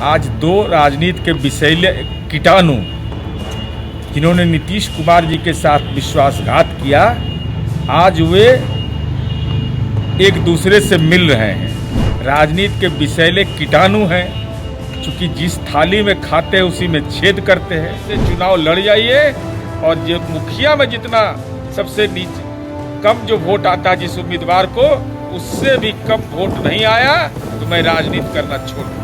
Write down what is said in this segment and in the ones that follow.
आज दो राजनीति के विषैले कीटाणु जिन्होंने नीतीश कुमार जी के साथ विश्वासघात किया, आज वे एक दूसरे से मिल रहे हैं। राजनीति के विषैले कीटाणु हैं, चूंकि जिस थाली में खाते हैं उसी में छेद करते हैं। चुनाव लड़ जाइए और जो मुखिया में जितना सबसे नीचे कम जो वोट आता है जिस उम्मीदवार को, उससे भी कम वोट नहीं आया तो मैं राजनीति करना छोड़ दूं।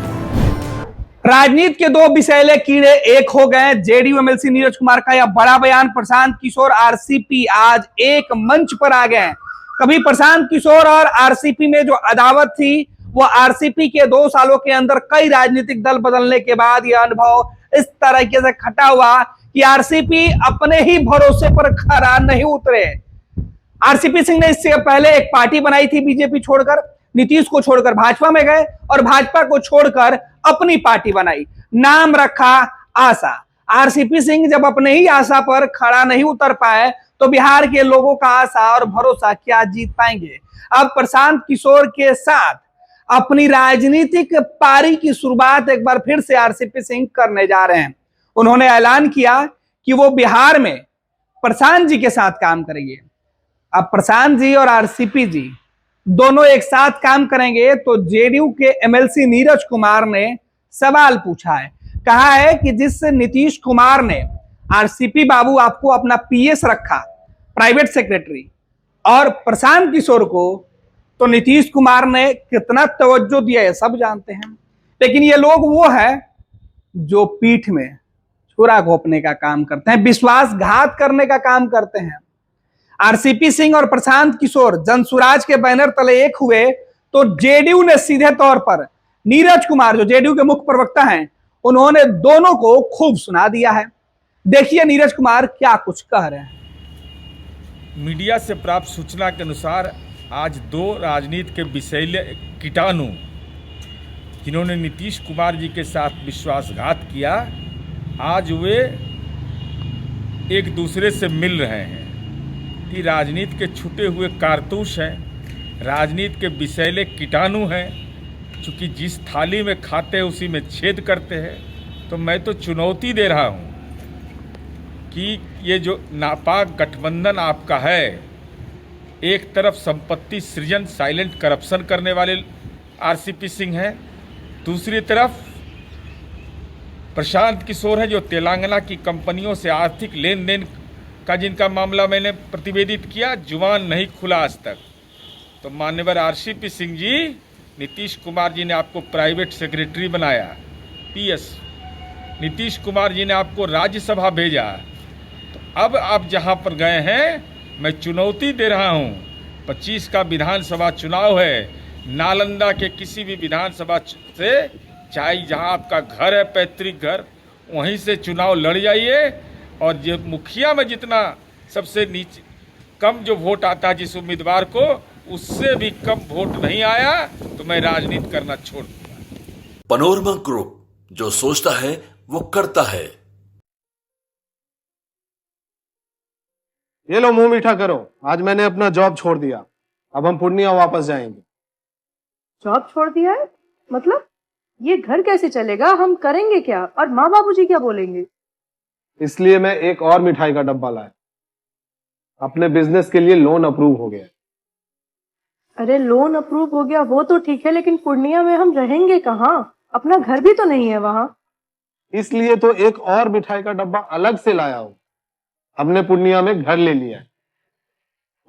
राजनीति के दो विषैले कीड़े एक हो गए। जेडीयू एमएलसी नीरज कुमार का यह बड़ा बयान। प्रशांत किशोर आरसीपी आज एक मंच पर आ गए। कभी प्रशांत किशोर और आरसीपी में जो अदावत थी, वो आरसीपी के 2 सालों के अंदर कई राजनीतिक दल बदलने के बाद यह अनुभव इस तरीके से खटा हुआ कि आरसीपी अपने ही भरोसे पर खरा नहीं उतरे। आरसीपी सिंह ने इससे पहले एक पार्टी बनाई थी, बीजेपी छोड़कर, नीतीश को छोड़कर भाजपा में गए और भाजपा को छोड़कर अपनी पार्टी बनाई, नाम रखा आशा। आरसीपी सिंह जब अपने ही आशा पर खड़ा नहीं उतर पाए तो बिहार के लोगों का आशा और भरोसा क्या जीत पाएंगे। अब प्रशांत किशोर के साथ अपनी राजनीतिक पारी की शुरुआत एक बार फिर से आरसीपी सिंह करने जा रहे हैं। उन्होंने ऐलान किया कि वो बिहार में प्रशांत जी के साथ काम करेंगे। अब प्रशांत जी और आरसीपी जी दोनों एक साथ काम करेंगे तो जेडीयू के एमएलसी नीरज कुमार ने सवाल पूछा है, कहा है कि जिस नीतीश कुमार ने आरसीपी बाबू आपको अपना पीएस रखा, प्राइवेट सेक्रेटरी, और प्रशांत किशोर को तो नीतीश कुमार ने कितना तवज्जो दिया है सब जानते हैं। लेकिन ये लोग वो है जो पीठ में छुरा घोंपने का काम करते हैं, विश्वासघात करने का काम करते हैं। आरसीपी सिंह और प्रशांत किशोर जनसुराज के बैनर तले एक हुए तो जेडीयू ने सीधे तौर पर नीरज कुमार, जो जेडीयू के मुख्य प्रवक्ता हैं, उन्होंने दोनों को खूब सुना दिया है। देखिए नीरज कुमार क्या कुछ कह रहे हैं। मीडिया से प्राप्त सूचना के अनुसार आज दो राजनीति के विषैले कीटाणु जिन्होंने नीतीश कुमार जी के साथ विश्वासघात किया, आज वे एक दूसरे से मिल रहे हैं। कि राजनीति के छूटे हुए कारतूस हैं, राजनीति के विषैले कीटाणु हैं, चूँकि जिस थाली में खाते हैं उसी में छेद करते हैं। तो मैं तो चुनौती दे रहा हूँ कि ये जो नापाक गठबंधन आपका है, एक तरफ संपत्ति सृजन साइलेंट करप्शन करने वाले आरसीपी सिंह हैं, दूसरी तरफ प्रशांत किशोर है जो तेलंगाना की कंपनियों से आर्थिक लेन देन का जिनका मामला मैंने प्रतिवेदित किया, जुबान नहीं खुला आज तक। तो मान्यवर आरसीपी सिंह जी, नीतीश कुमार जी ने आपको प्राइवेट सेक्रेटरी बनाया, पीएस, नीतीश कुमार जी ने आपको राज्यसभा भेजा। तो अब आप जहां पर गए हैं, मैं चुनौती दे रहा हूं, 25 का विधानसभा चुनाव है, नालंदा के किसी भी विधानसभा से, चाहे जहां आपका घर है, पैतृक घर, वहीं से चुनाव लड़ जाइए और जो मुखिया में जितना सबसे नीचे कम जो वोट आता है जिस उम्मीदवार को, उससे भी कम वोट नहीं आया तो मैं राजनीति करना छोड़ दूंगा। पैनोरमा ग्रुप, जो सोचता है वो करता है। ये लो मुंह मीठा करो, आज मैंने अपना जॉब छोड़ दिया, अब हम पूर्णिया वापस जाएंगे। जॉब छोड़ दिया है? मतलब ये घर कैसे चलेगा? हम करेंगे क्या? और माँ बाबूजी क्या बोलेंगे? इसलिए मैं एक और मिठाई का डब्बा लाया। अपने बिजनेस के लिए लोन अप्रूव हो गया। अरे लोन अप्रूव हो गया वो तो ठीक है, लेकिन पूर्णिया में हम रहेंगे कहाँ? अपना घर भी तो नहीं है वहां। इसलिए तो एक और मिठाई का डब्बा अलग से लाया हूं। हमने पूर्णिया में घर ले लिया है,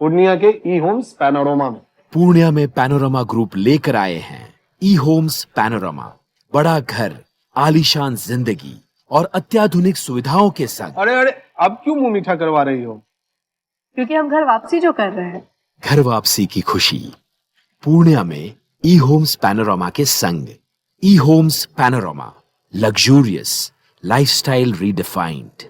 पूर्णिया के ई होम्स पैनोरमा में। पूर्णिया में पैनोरमा ग्रुप लेकर आए हैं ई होम्स पैनोरमा। बड़ा घर, आलीशान जिंदगी और अत्याधुनिक सुविधाओं के संग। अरे अब क्यों मुंह मीठा करवा रही हो? क्योंकि हम घर वापसी जो कर रहे हैं। घर वापसी की खुशी पूर्णिया में ई होम्स पैनोरमा के संग। ई homes panorama, luxurious lifestyle redefined.